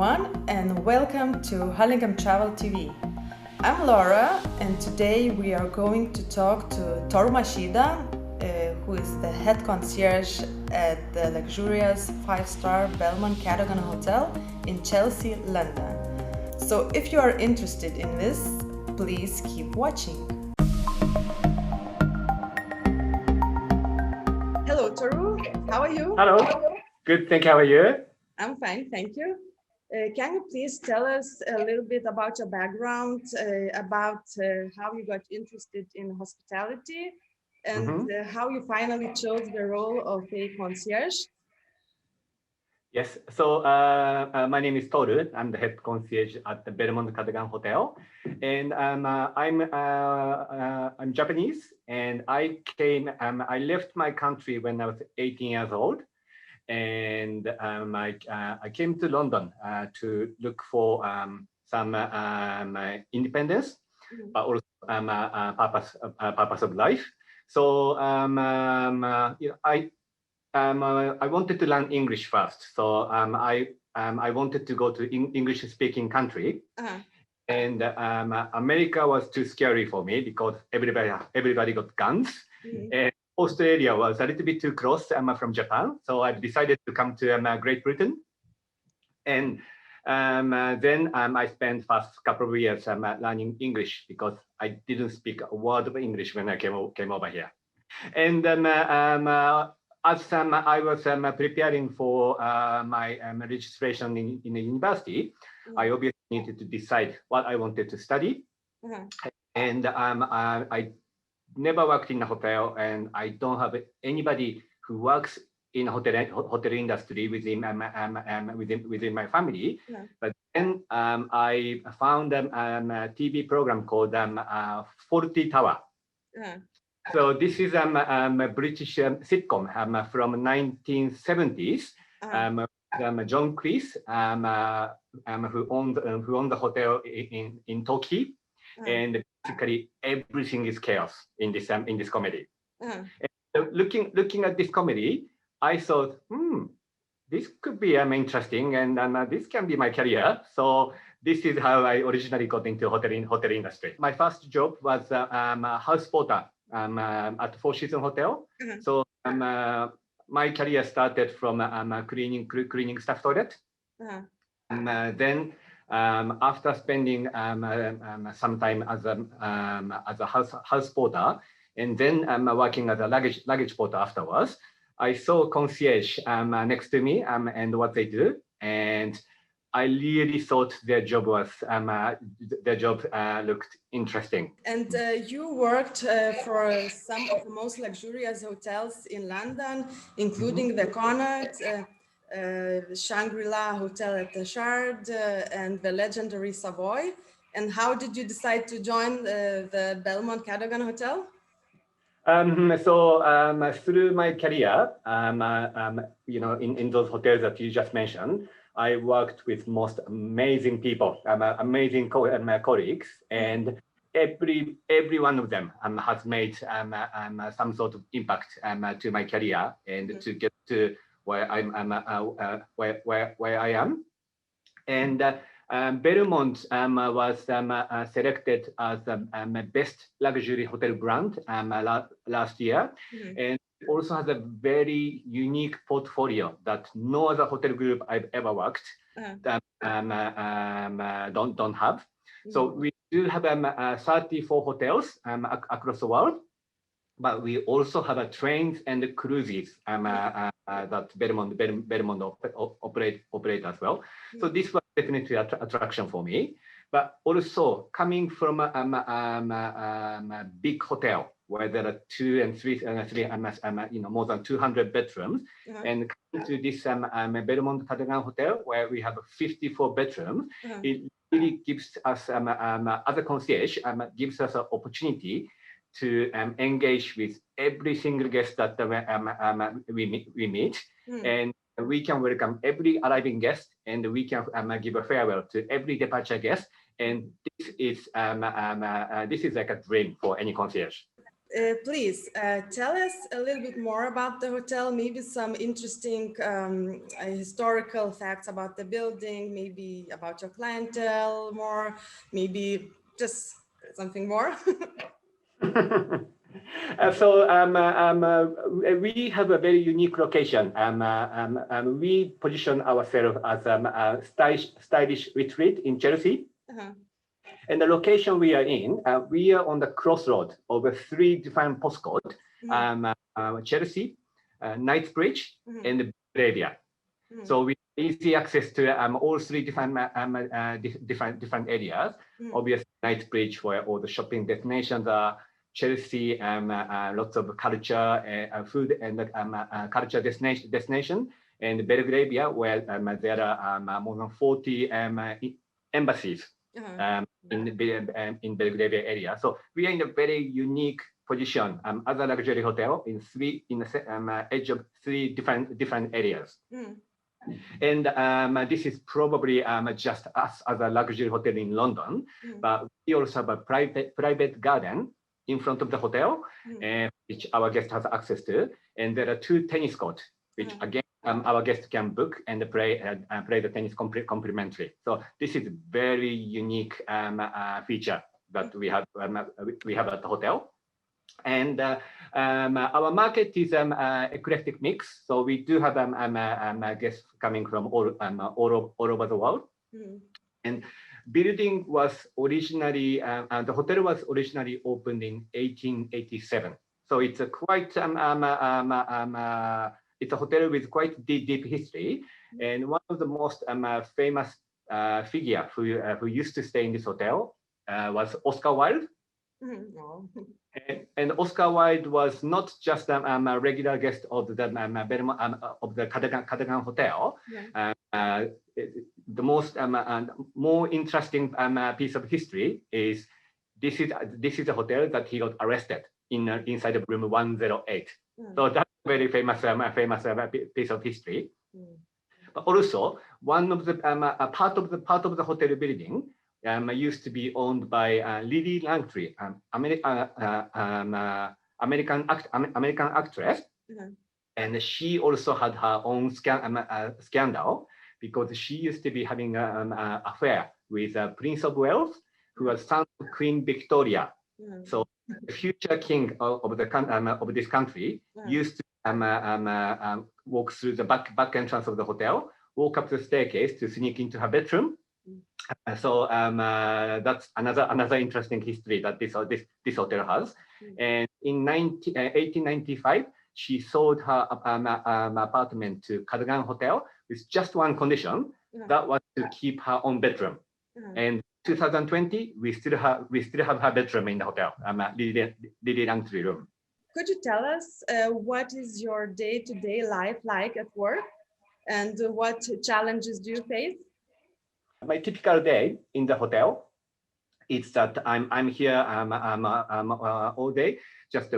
everyone, and welcome to Hurlingham Travel TV. I'm Laura, and today we are going to talk to Toru Machida, who is the head concierge at the luxurious 5-star Belmond Cadogan Hotel in Chelsea, London. So if you are interested in this, please keep watching. Hello, Toru. How are you? Hello. Good, thank you. How are you? I'm fine, thank you. Can you please tell us a little bit about your background, about how you got interested in hospitality and how you finally chose the role of a concierge? Yes, so my name is Toru. I'm the head concierge at the Belmond Cadogan Hotel. And I'm Japanese, and I left my country when I was 18 years old. And I came to London to look for some independence, but also purpose of life. So I wanted to learn English first. So I wanted to go to English-speaking country, and America was too scary for me because everybody got guns. And Australia was a little bit too close from Japan, so I decided to come to Great Britain. And then I spent first couple of years learning English because I didn't speak a word of English when I came over here. And as I was preparing for my registration in the university, I obviously needed to decide what I wanted to study. And I never worked in a hotel, and I don't have anybody who works in hotel industry within my family. But then I found a TV program called Fawlty Towers. So this is a British sitcom from 1970s. John Cleese, who owned the hotel in Tokyo. And basically everything is chaos in this comedy. And looking at this comedy, I thought, this could be interesting, and this can be my career. So this is how I originally got into hotel industry. My first job was a house porter at Four Seasons Hotel. So my career started from cleaning staff toilet, and then. After spending some time as a house porter, and then working as a luggage porter afterwards, I saw concierge next to me and what they do, and I really thought their job looked interesting. And you worked for some of the most luxurious hotels in London, including the Connaught. Shangri-La Hotel at the Shard and the legendary Savoy. And how did you decide to join the Belmond Cadogan Hotel? Through my career, in those hotels that you just mentioned, I worked with most amazing people, amazing colleagues, and every one of them has made some sort of impact to my career and to get to where I am. And Belmond was selected as the best luxury hotel brand last year, and also has a very unique portfolio that no other hotel group I've ever worked don't have. So we do have 34 hotels across the world. But we also have trains and cruises that Belmond operate as well. So this was definitely an attraction for me. But also coming from a big hotel where there are more than 200 bedrooms, and coming to this Belmond Cadogan Hotel where we have 54 bedrooms, it really gives us as a concierge gives us an opportunity to engage with every single guest that we meet, and we can welcome every arriving guest, and we can give a farewell to every departure guest, and this is like a dream for any concierge. Please tell us a little bit more about the hotel, maybe some interesting historical facts about the building, maybe about your clientele more, maybe just something more. We have a very unique location. We position ourselves as a stylish retreat in Chelsea. And the location we are in, we are on the crossroad of three different postcodes, Chelsea, Knightsbridge, and Belgravia. So we have easy access to all three different different areas. Obviously, Knightsbridge, where all the shopping destinations are. Chelsea, lots of culture, food and culture destination, and Belgravia, where there are more than 40 embassies in Belgravia area. So we are in a very unique position as a luxury hotel in the edge of three different areas. And this is probably just us as a luxury hotel in London, but we also have a private garden in front of the hotel, which our guest has access to. And there are two tennis courts, which again, our guests can book and play the tennis complimentary. So this is very unique feature that we have at the hotel. And our market is eclectic mix. So we do have guests coming from all over the world. And building was originally, the hotel was originally opened in 1887. So it's a quite, it's a hotel with quite deep history. And one of the most famous figure who used to stay in this hotel was Oscar Wilde. And Oscar Wilde was not just a regular guest of the Cadogan Hotel. The most more interesting piece of history is this is a hotel that he got arrested inside of room 108. So that's a very famous piece of history. But also one of the part of the hotel building used to be owned by Lily Langtry, American actress, and she also had her own scandal because she used to be having an affair with Prince of Wales, who was son of Queen Victoria. So the future king of this country used to walk through the back entrance of the hotel, walk up the staircase to sneak into her bedroom. So that's another interesting history that this hotel has. And in 1895, she sold her apartment to Cadogan Hotel with just one condition, that was to keep her own bedroom. And 2020, we still have her bedroom in the hotel, Lily Langtry room. Could you tell us what is your day-to-day life like at work, and what challenges do you face? My typical day in the hotel is that I'm here all day, just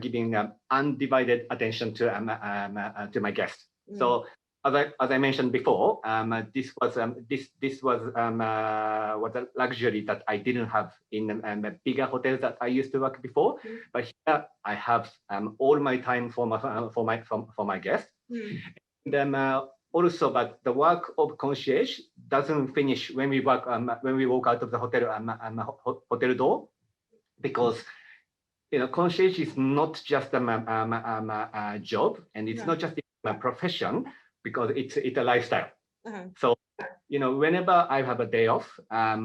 giving undivided attention to my guests. So as I mentioned before, this was a luxury that I didn't have in the bigger hotels that I used to work before. But here I have all my time for my guests. And also, but the work of concierge doesn't finish when we walk out of the hotel door, because concierge is not just a job, and it's not just a profession, because it's a lifestyle. So whenever I have a day off, I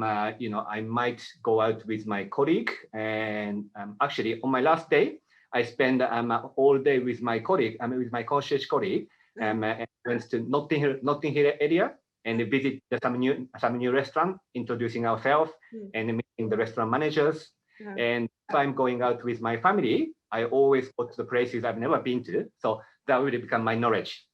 might go out with my colleague, and actually on my last day, I spend all day with my colleague, with my concierge colleague. Went to Notting Hill area and visit some new restaurant, introducing ourselves and meeting the restaurant managers. And if I'm going out with my family, I always go to the places I've never been to. So that will become my knowledge.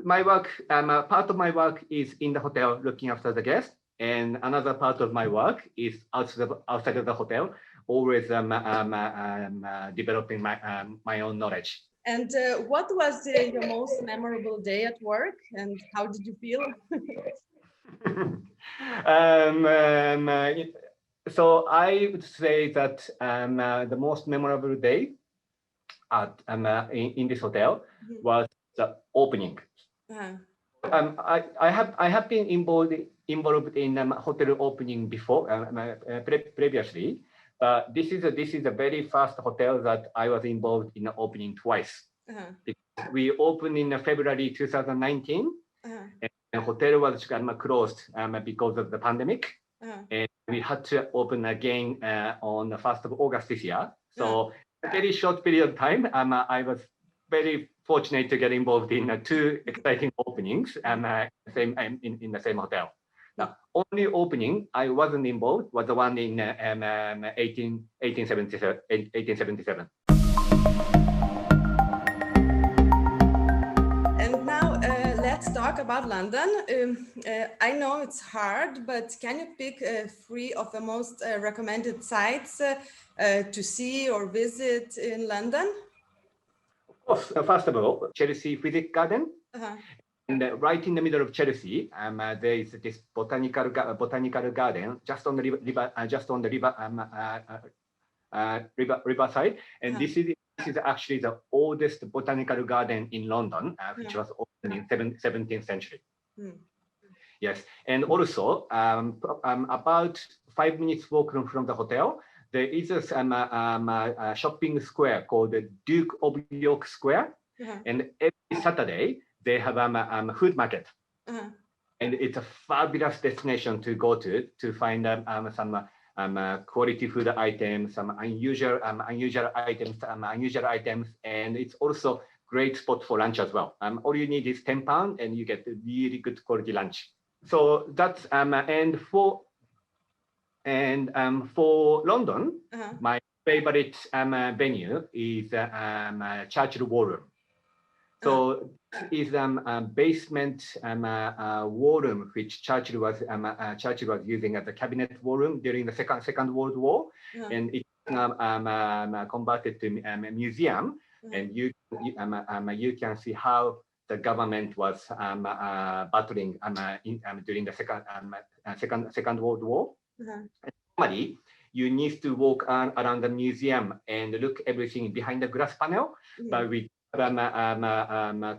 My work, part of my work is in the hotel looking after the guests, and another part of my work is outside of the hotel, always developing my own knowledge. And what was your most memorable day at work, and how did you feel? So I would say that the most memorable day in this hotel was the opening. Uh-huh. I have been involved in hotel opening before previously, but this is a very first hotel that I was involved in opening twice. Uh-huh. We opened in February 2019, uh-huh. and the hotel was closed because of the pandemic, uh-huh. and we had to open again on the 1st of August this year. So uh-huh. a very short period of time, I was very fortunate to get involved in two exciting openings in the same hotel. The only opening I wasn't involved was the one in 1877. And now let's talk about London. I know it's hard, but can you pick 3 of the most recommended sites to see or visit in London? Of course, first of all, Chelsea Physic Garden. Uh-huh. And right in the middle of Chelsea, there is this botanical garden just on the riverside. And uh-huh. This is actually the oldest botanical garden in London, which was opened in 17th century. Yes, and also about 5 minutes walk from the hotel, there is a shopping square called the Duke of York Square, and every Saturday they have a food market, and it's a fabulous destination to go to find some quality food items, some unusual items, and it's also great spot for lunch as well. All you need is £10, and you get a really good quality lunch. So that's for London, uh-huh. my favorite venue is Churchill Ballroom. So this is a basement ballroom which Churchill was using as a cabinet ballroom during the Second World War, uh-huh. and it's converted to a museum, uh-huh. and you can see how the government was battling during the Second World War. Uh-huh. Normally, you need to walk around the museum and look everything behind the glass panel, mm-hmm. but we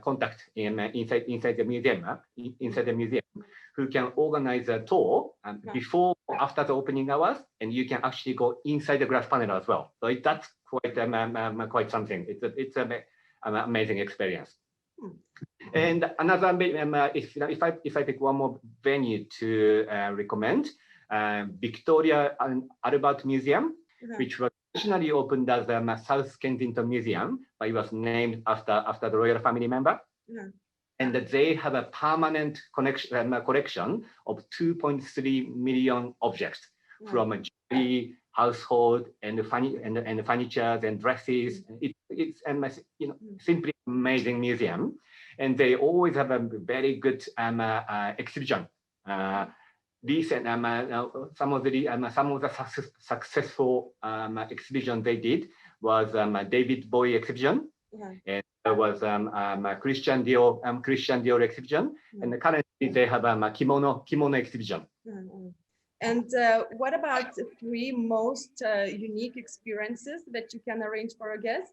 contact inside the museum, who can organize a tour before or after the opening hours, and you can actually go inside the glass panel as well. So that's quite something. It's an amazing experience. And another, if I pick one more venue to recommend, Victoria and Albert Museum, which was originally opened as the South Kensington Museum, but it was named after the royal family member. And they have a permanent collection of 2.3 million objects from jewelry, household, and furniture and dresses. It's simply amazing museum, and they always have a very good exhibition. Recent some of the successful exhibition they did was David Bowie exhibition, and there was Christian Dior exhibition, and currently they have a kimono exhibition. And what about the 3 most unique experiences that you can arrange for a guest?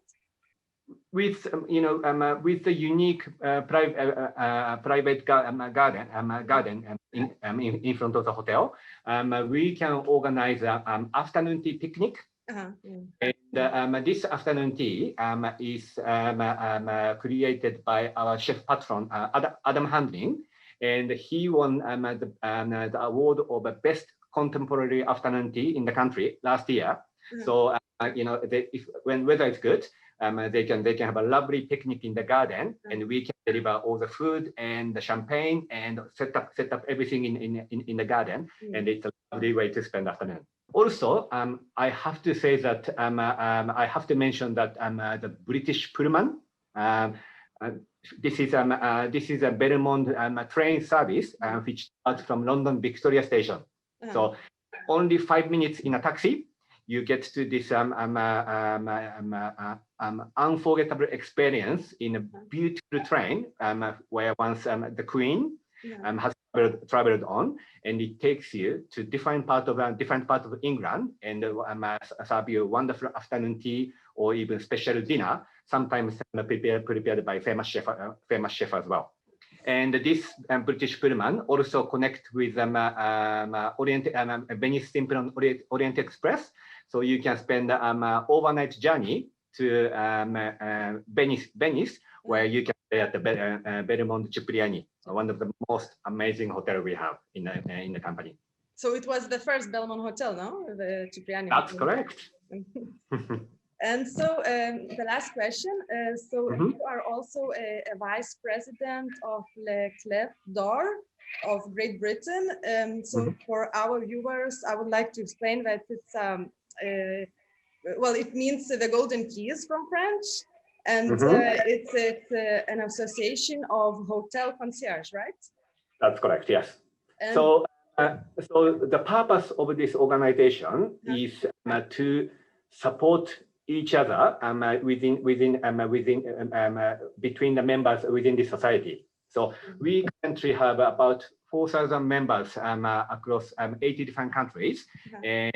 With the unique private garden in front of the hotel, we can organize an afternoon tea picnic. And this afternoon tea is created by our chef patron Adam Handling, and he won the award of the best contemporary afternoon tea in the country last year. So when weather is good, they can have a lovely picnic in the garden, and we can deliver all the food and the champagne and set up everything in the garden, and it's a lovely way to spend afternoon. Also, I have to say that I have to mention that the British Pullman. This is a Belmond train service which starts from London Victoria Station. So only 5 minutes in a taxi, you get to this unforgettable experience in a beautiful train where once the Queen has traveled on, and it takes you to different part of England and serve you wonderful afternoon tea or even special dinner, sometimes prepared by famous chef as well. And this British Pullman also connect with Venice Simplon Orient Express, so you can spend overnight journey to Venice, where you can stay at the Belmond Cipriani, one of the most amazing hotel we have in the company. So it was the first Belmond hotel, no? The Cipriani. That's correct. And so the last question, you are also a vice president of Le Clefs d'Or of Great Britain. For our viewers, I would like to explain that it's, well, it means the golden keys from French, and it's an association of hotel concierge, right? That's correct, yes. And so the purpose of this organization is to support each other between the members within the society. So we currently have about 4,000 members across 80 different countries, and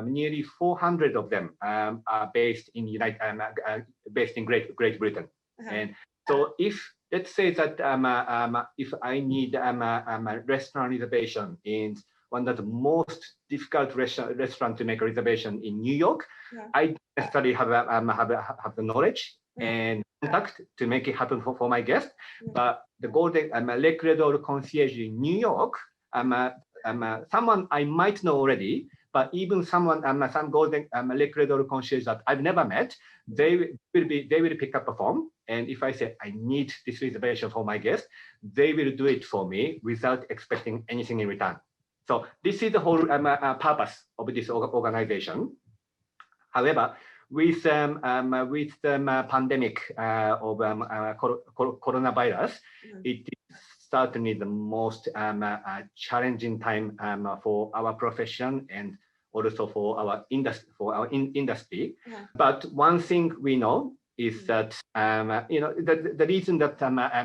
nearly 400 of them are based in Great Britain. And so let's say that if I need a restaurant reservation in one of the most difficult restaurant to make a reservation in New York, I don't necessarily have the knowledge and contact to make it happen for my guest. But the golden Le Clefs d'Or concierge in New York, someone I might know already, but even some golden Le Clefs d'Or concierge that I've never met, they will pick up a phone, and if I say I need this reservation for my guest, they will do it for me without expecting anything in return. So this is the whole purpose of this organization. However, with the pandemic of coronavirus, it is certainly the most challenging time for our profession and also for our industry. But one thing we know is that the reason that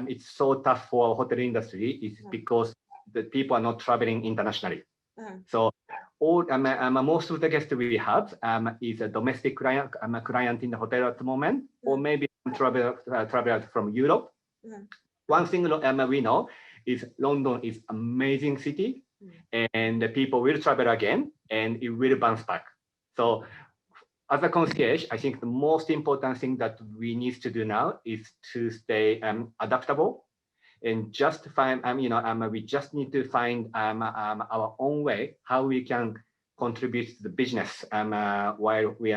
it's so tough for our hotel industry is because the people are not traveling internationally. So most of the guests we have is a domestic client in the hotel at the moment, or maybe travelers from Europe. One thing we know is London is amazing city, and the people will travel again, and it will bounce back. So as a concierge, I think the most important thing that we need to do now is to stay adaptable. And just find, we just need to find our own way how we can contribute to the business while we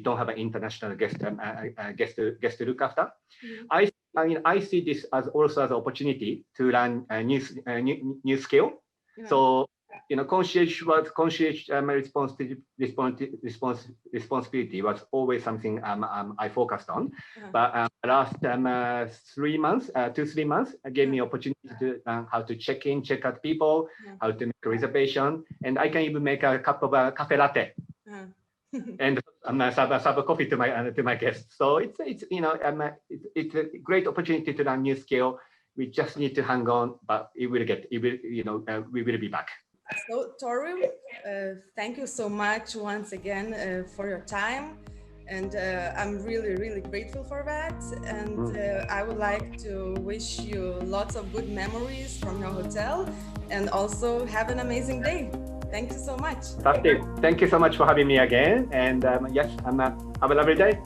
don't have an international guest to look after. I see this as also as an opportunity to learn a new skill. So concierge responsibility was always something I focused on. But last 3 months, 2-3 months, gave me opportunity to how to check in, check out people, how to make a reservation, and I can even make a cup of cafe latte. And serve a coffee to my guests. So it's a great opportunity to learn new skill. We just need to hang on, but we will be back. So Toru, thank you so much once again for your time, and I'm really grateful for that. And I would like to wish you lots of good memories from your hotel, and also have an amazing day. Thank you so much. Thank you so much for having me again, and yes, have a lovely day.